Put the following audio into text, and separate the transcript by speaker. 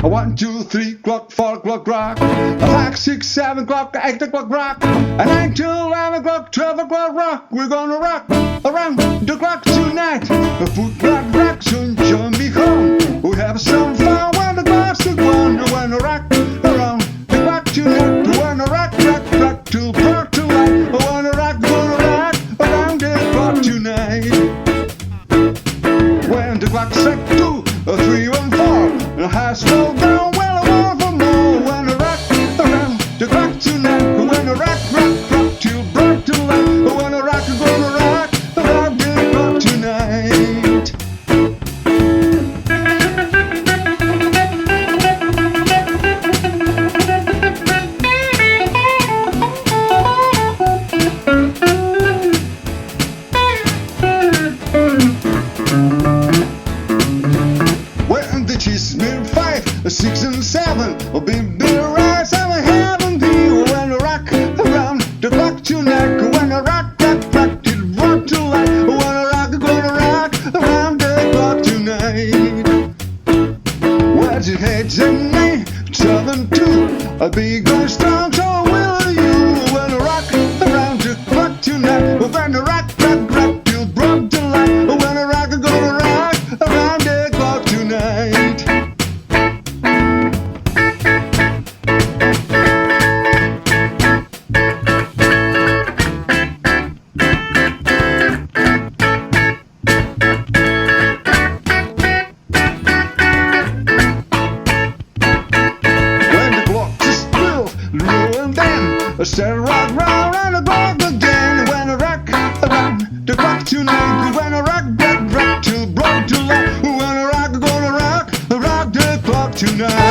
Speaker 1: 1, 2, 3 o'clock, 4 o'clock rock. 5, 6, 7 o'clock, 8 o'clock rock. 9 to 11 o'clock, 12 o'clock rock. We're gonna rock around the clock tonight. A foot rock, soon join me home. We have some fun when the clock's at 1. We wanna rock around the clock tonight. We wanna rock till broad tonight. We wanna rock around the clock tonight. When the clock's at 2, 3, and 4, the high slow down, well I want for more. When I rock around the clock tonight, when I rock till broad tonight, when I rock, I'm gonna rock around the clock tonight. When the cheese milk 5, 6, and 7, a big rise, I'm a heaven view. When I rock around the clock tonight, when I rock till rock tonight, when I rock, I'm gonna rock around the clock tonight. What's your head and 9, 7, 2, a big and strong, so will you. When I rock around the clock tonight, when I rock till broad tonight, when I rock, I'm gonna rock around the clock tonight. When the clock is 12, and then I start rock round and the clock again. When I rock around the clock tonight, when I rock till broad tonight, when I rock, I'm gonna rock the clock tonight.